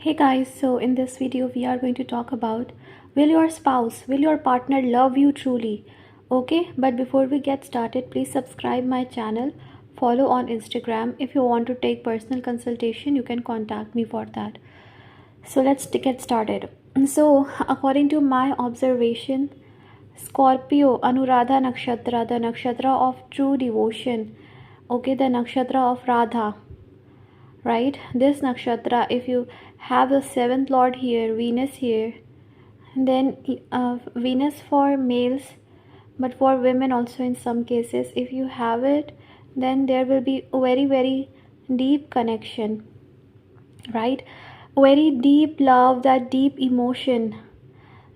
Hey guys, so in this video we are going to talk about will your partner love you truly? Okay, but before we get started, please subscribe my channel, follow on Instagram. If you want to take personal consultation, you can contact me for that. So let's get started. So according to my observation, Scorpio, Anuradha Nakshatra, the nakshatra of true devotion. Okay, the nakshatra of Radha, right? This nakshatra, if you have the seventh lord here, Venus here, then Venus for males, but for women also in some cases, if you have it, then there will be a very deep connection, right? Very deep love, that deep emotion.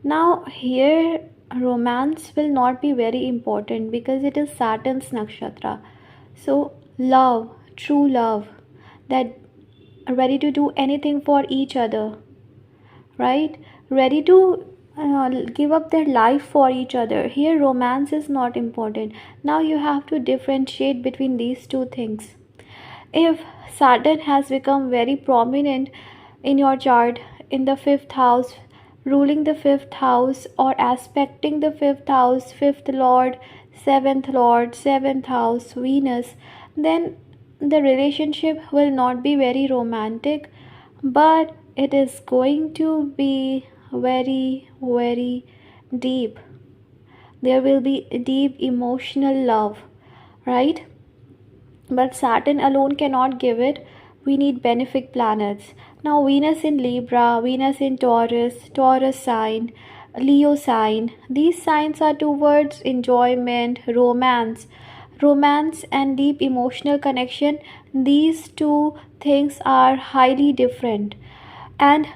Now here romance will not be very important because it is Saturn's nakshatra. So love, true love, that ready to do anything for each other, right? Ready to give up their life for each other. Here romance is not important. Now you have to differentiate between these two things. If Saturn has become very prominent in your chart in the fifth house, ruling the fifth house or aspecting the fifth house, fifth lord, seventh house, Venus, then the relationship will not be very romantic, but it is going to be very deep. There will be deep emotional love, right? But Saturn alone cannot give it. We need benefic planets. Now Venus in Libra, Venus in Taurus sign, Leo sign. These signs are towards enjoyment, romance and deep emotional connection. These two things are highly different. And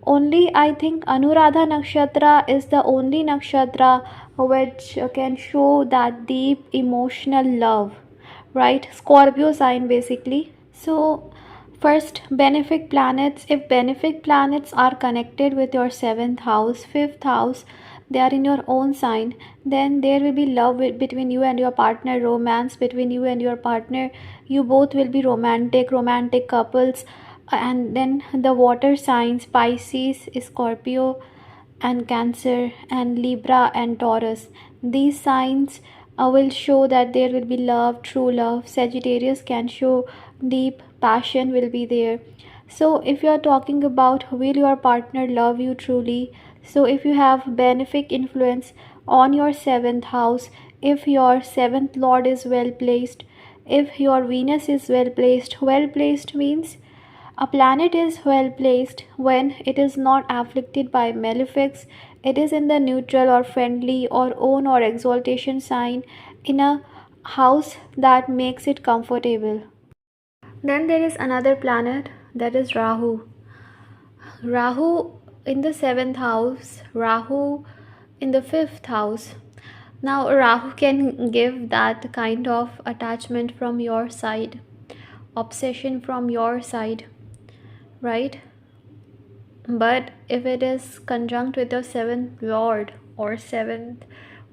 only I think Anuradha Nakshatra is the only nakshatra which can show that deep emotional love, right? Scorpio sign basically. So first, benefic planets. If benefic planets are connected with your seventh house, fifth house, they are in your own sign, then there will be love between you and your partner, romance between you and your partner. You both will be romantic couples. And then the water signs, Pisces, Scorpio and Cancer, and Libra and Taurus. These signs will show that there will be love, true love. Sagittarius can show deep passion will be there. So if you are talking about will your partner love you truly, so if you have benefic influence on your seventh house, if your seventh lord is well placed, if your Venus is well placed means a planet is well placed when it is not afflicted by malefics, it is in the neutral or friendly or own or exaltation sign in a house that makes it comfortable. Then there is another planet, that is Rahu. Rahu in the seventh house, Rahu in the fifth house. Now Rahu can give that kind of attachment from your side, obsession from your side, right? But if it is conjunct with your seventh lord or seventh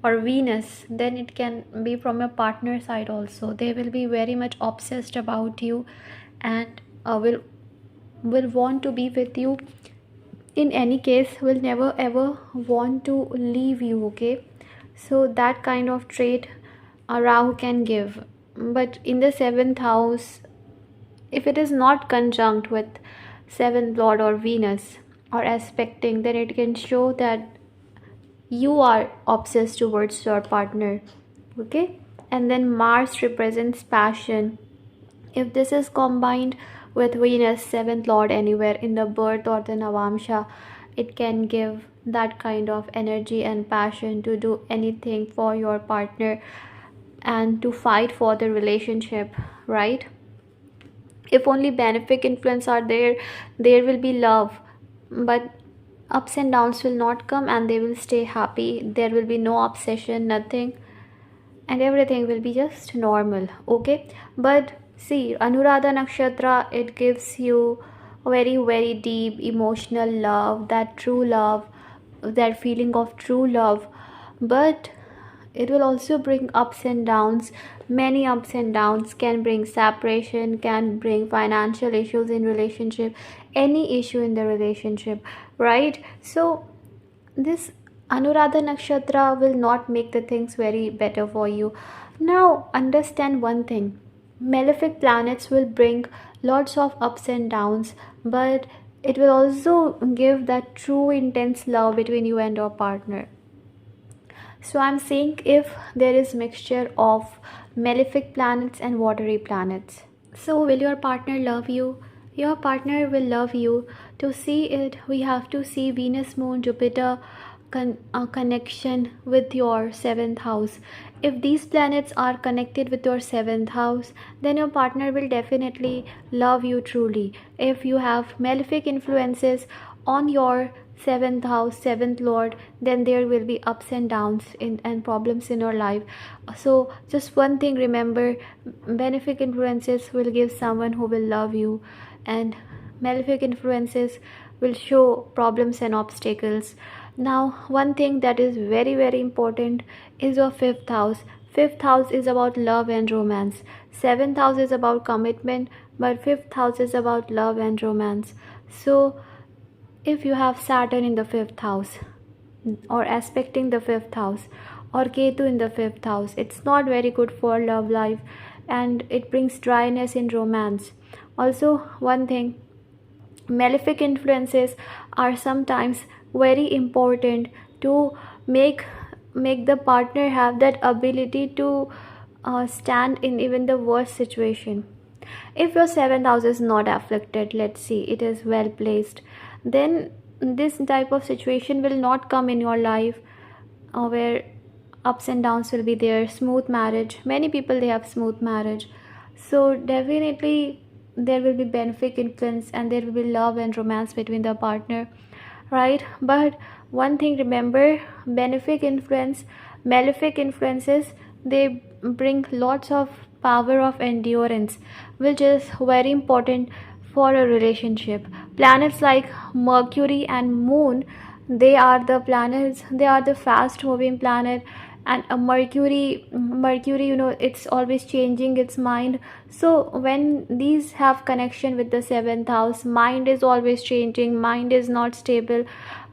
or Venus, then it can be from your partner side also. They will be very much obsessed about you and will want to be with you. In any case, will never ever want to leave you. Okay, so that kind of trait Rahu can give. But in the seventh house, if it is not conjunct with seventh lord or Venus or aspecting, then it can show that you are obsessed towards your partner. Okay, and then Mars represents passion. If this is combined with Venus seventh lord anywhere in the birth or the Navamsha, it can give that kind of energy and passion to do anything for your partner and to fight for the relationship, right? If only benefic influence are there, there will be love, but ups and downs will not come and they will stay happy. There will be no obsession, nothing, and everything will be just normal. Okay, but see, Anuradha Nakshatra, it gives you very deep emotional love, that true love, that feeling of true love. But it will also bring ups and downs. Many ups and downs can bring separation, can bring financial issues in relationship. any issue in the relationship, right? So this Anuradha Nakshatra will not make the things very better for you. Now understand one thing. Malefic planets will bring lots of ups and downs, but it will also give that true intense love between you and your partner. So I'm saying if there is mixture of malefic planets and watery planets. So will your partner love you? Your partner will love you. To see it, we have to see Venus, Moon, Jupiter connection with your 7th house. If these planets are connected with your 7th house, then your partner will definitely love you truly. If you have malefic influences on your 7th house, 7th lord, then there will be ups and downs and problems in your life. So just one thing, remember, benefic influences will give someone who will love you, and malefic influences will show problems and obstacles. Now one thing that is very very important is your 5th house. 5th house is about love and romance. 7th house is about commitment, but 5th house is about love and romance. So if you have Saturn in the 5th house, or aspecting the 5th house, or Ketu in the 5th house, it's not very good for love life, and it brings dryness in romance. Also one thing, malefic influences are sometimes very important to make the partner have that ability to stand in even the worst situation. If your 7th house is not afflicted, let's see, it is well placed, then this type of situation will not come in your life, where ups and downs will be there. Smooth marriage, many people they have smooth marriage. So definitely there will be benefic influence, and there will be love and romance between the partner, right? But one thing, remember, benefic influence, malefic influences, they bring lots of power of endurance, which is very important for a relationship. Planets like Mercury and Moon, they are the planets, they are the fast moving planet. And a Mercury, it's always changing its mind. So when these have connection with the 7th house, mind is always changing, mind is not stable,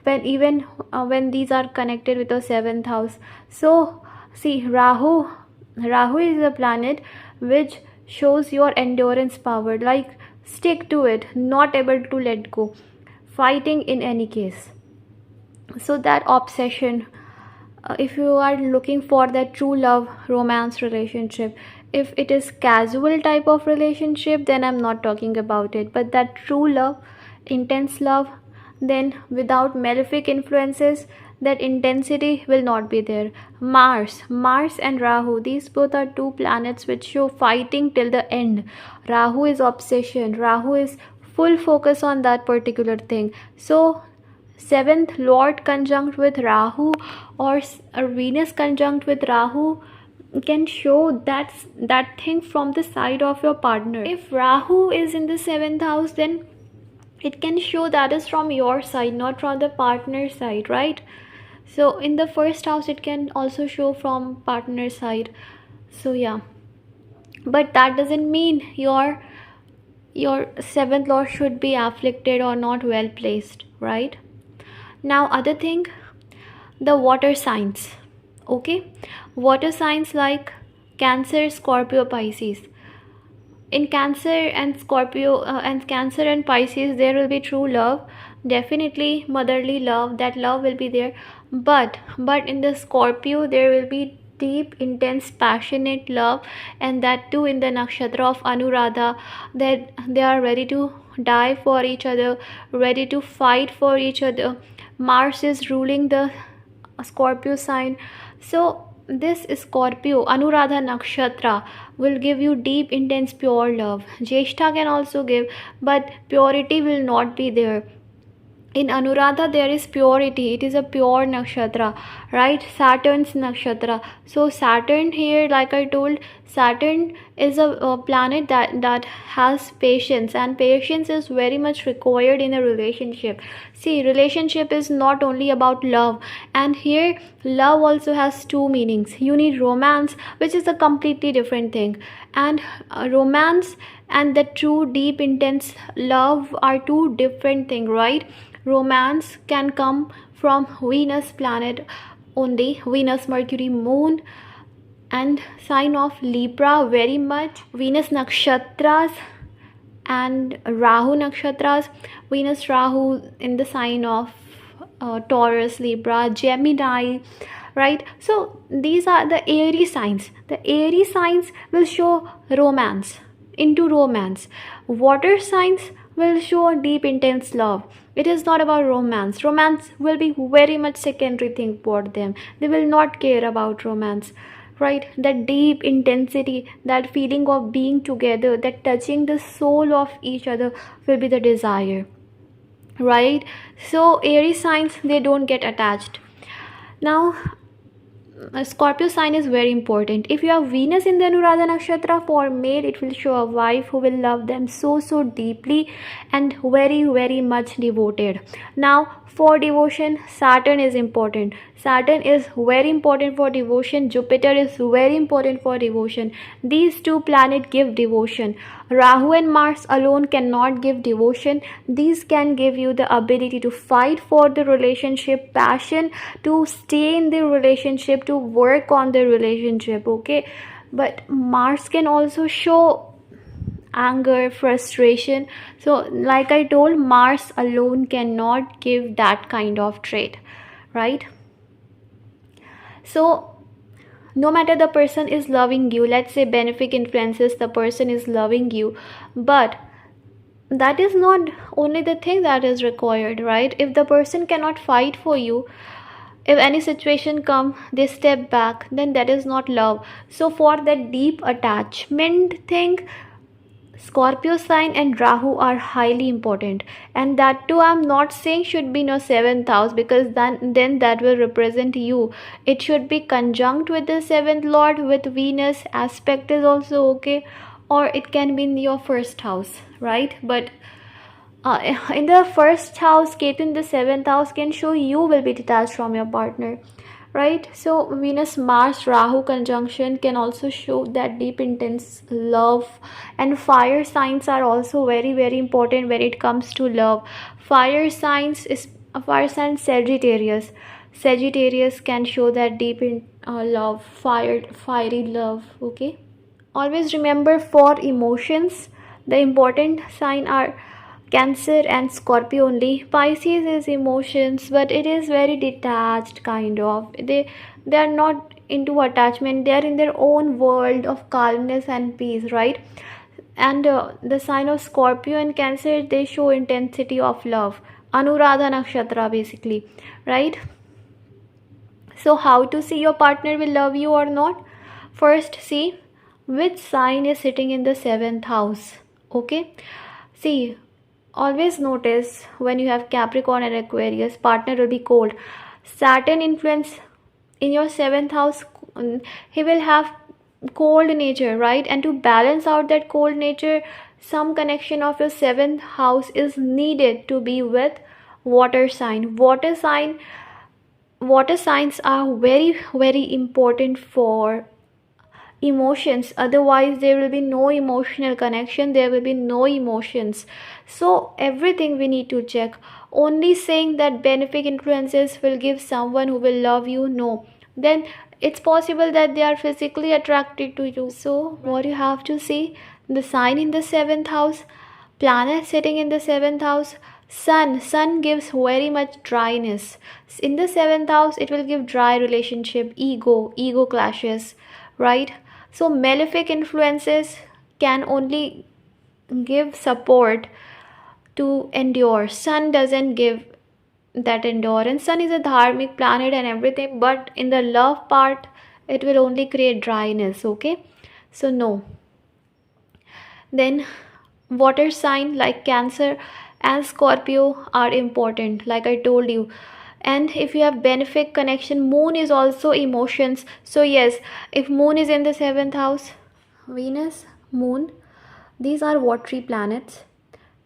when even when these are connected with the 7th house. So see, Rahu is a planet which shows your endurance power, like stick to it, not able to let go, fighting in any case. So that obsession, if you are looking for that true love romance relationship, if it is casual type of relationship, then I'm not talking about it. But that true love, intense love, then without malefic influences, that intensity will not be there. Mars and Rahu, these both are two planets which show fighting till the end. Rahu is obsession, Rahu is full focus on that particular thing. So 7th lord conjunct with Rahu, or Venus conjunct with Rahu, can show that thing from the side of your partner. If Rahu is in the 7th house, then it can show that is from your side, not from the partner side, right? So in the 1st house it can also show from partner side. So yeah, but that doesn't mean your 7th lord should be afflicted or not well placed, right? Now other thing, the water signs. Okay, water signs like Cancer, Scorpio, Pisces. In Cancer and Scorpio and Cancer and Pisces, there will be true love, definitely motherly love, that love will be there. But in the Scorpio, there will be deep, intense, passionate love, and that too in the nakshatra of Anuradha, that they are ready to die for each other, ready to fight for each other. Mars is ruling the Scorpio sign. So this Scorpio Anuradha nakshatra will give you deep, intense, pure love. Jyeshtha can also give, but purity will not be there. In Anuradha there is purity, it is a pure nakshatra, right? Saturn's nakshatra. So Saturn here, like I told, Saturn is a planet that has patience, and patience is very much required in a relationship. See, relationship is not only about love, and here love also has two meanings. You need romance, which is a completely different thing, and romance and the true deep intense love are two different things, right? Romance can come from Venus planet only, Venus, Mercury, Moon, and sign of Libra very much. Venus nakshatras and Rahu nakshatras. Venus Rahu in the sign of Taurus, Libra, Gemini, right? So these are the airy signs. The airy signs will show romance, into romance. Water signs will show deep intense love. It is not about romance. Romance will be very much secondary thing for them. They will not care about romance, right? That deep intensity, that feeling of being together, that touching the soul of each other will be the desire, right? So Aries signs, they don't get attached. Now a Scorpio sign is very important. If you have Venus in the Anuradha Nakshatra, for male it will show a wife who will love them so deeply and very much devoted. Now for devotion, Saturn is important. Saturn is very important for devotion. Jupiter is very important for devotion. These two planets give devotion. Rahu and Mars alone cannot give devotion. These can give you the ability to fight for the relationship, passion, to stay in the relationship, to work on the relationship, okay? But Mars can also show anger, frustration. So like I told, Mars alone cannot give that kind of trait, right? So no matter the person is loving you, let's say benefic influences, the person is loving you, but that is not only the thing that is required, right? If the person cannot fight for you, if any situation come, they step back, then that is not love. So for that deep attachment thing, Scorpio sign and Rahu are highly important, and that too I'm not saying should be in your 7th house, because then that will represent you. It should be conjunct with the 7th lord, with Venus. Aspect is also okay, or it can be in your 1st house, right? But in the 1st house, Ketu in the 7th house can show you will be detached from your partner, right? So Venus Mars Rahu conjunction can also show that deep intense love. And fire signs are also very important when it comes to love. Fire signs is fire sign Sagittarius can show that deep in love, fiery love, okay? Always remember, for emotions, the important sign are Cancer and Scorpio only. Pisces is emotions, but it is very detached kind of. They are not into attachment. They are in their own world of calmness and peace, right? And the sign of Scorpio and Cancer, they show intensity of love. Anuradha Nakshatra basically, right? So how to see your partner will love you or not? First, see which sign is sitting in the 7th house, okay? See, always notice when you have Capricorn and Aquarius, partner will be cold. Saturn influence in your 7th house, he will have cold nature, right? And to balance out that cold nature, some connection of your 7th house is needed to be with water sign. Water signs are very important for emotions, otherwise there will be no emotional connection, there will be no emotions. So everything we need to check. Only saying that benefic influences will give someone who will love you, no. Then it's possible that they are physically attracted to you. So what you have to see, the sign in the 7th house, planet sitting in the 7th house. Sun gives very much dryness. In the 7th house, it will give dry relationship, ego clashes, right? So malefic influences can only give support to endure. Sun doesn't give that endurance. Sun is a dharmic planet and everything, but in the love part, it will only create dryness, okay? So no. Then water sign like Cancer and Scorpio are important, like I told you. And if you have benefic connection, Moon is also emotions. So yes, if Moon is in the 7th house, Venus, Moon, these are watery planets,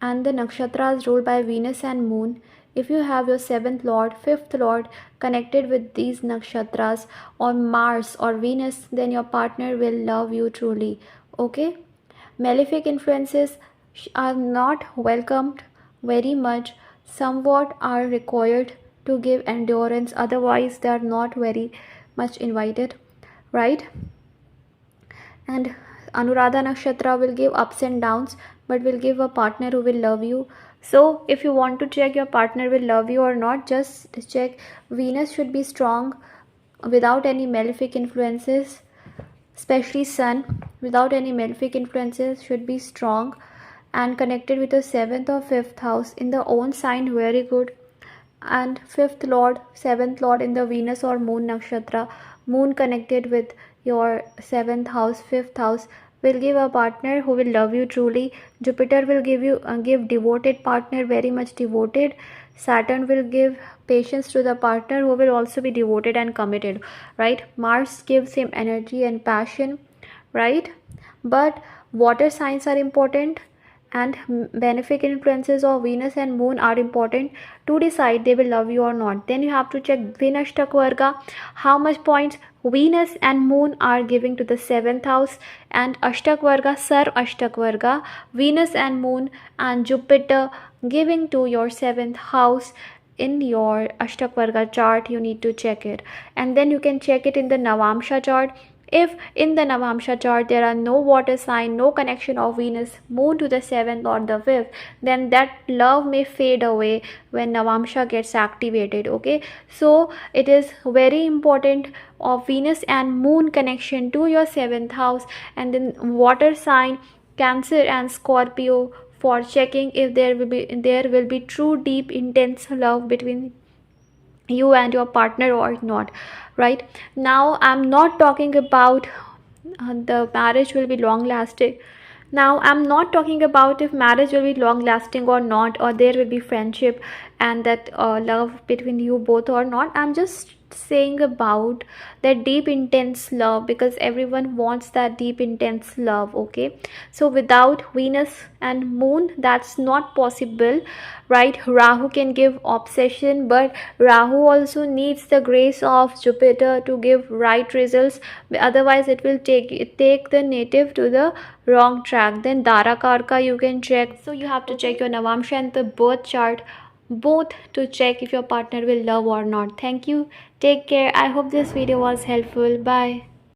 and the nakshatras ruled by Venus and Moon. If you have your seventh lord, fifth lord connected with these nakshatras, or Mars or Venus, then your partner will love you truly. Okay? Malefic influences are not welcomed very much, somewhat are required to give endurance, otherwise, they are not very much invited, right? And Anuradha Nakshatra will give ups and downs, but will give a partner who will love you. So, if you want to check your partner will love you or not, just check Venus should be strong without any malefic influences, especially Sun without any malefic influences should be strong and connected with the 7th or 5th house in the own sign, very good. And 5th lord, 7th lord in the Venus or Moon nakshatra, Moon connected with your 7th house, 5th house will give a partner who will love you truly. Jupiter will give devoted partner, very much devoted. Saturn will give patience to the partner who will also be devoted and committed, right? Mars gives him energy and passion, right? But water signs are important, and benefic influences of Venus and Moon are important to decide they will love you or not. Then you have to check Vinashtak Varga, how much points Venus and Moon are giving to the 7th house, and Ashtak Varga, Sarv Ashtak Varga, Venus and Moon and Jupiter giving to your 7th house in your Ashtak Varga chart. You need to check it, and then you can check it in the Navamsha chart. If in the Navamsha chart there are no water sign, no connection of Venus, Moon to the 7th or the 5th, then that love may fade away when Navamsha gets activated. Okay, so it is very important of Venus and Moon connection to your 7th house, and then water sign Cancer and Scorpio for checking if there will be true deep intense love between you and your partner or not. Right now I'm not talking about the marriage will be long lasting. Now I'm not talking about if marriage will be long lasting or not, or there will be friendship and that love between you both or not. I'm just saying about that deep intense love, because everyone wants that deep intense love. Okay, so without Venus and Moon that's not possible, right? Rahu can give obsession, but Rahu also needs the grace of Jupiter to give right results, otherwise it will take the native to the wrong track. Then Dara Karka you can check. So you have to check your Navamsha and the birth chart both to check if your partner will love or not. Thank you, take care. I hope this video was helpful. Bye.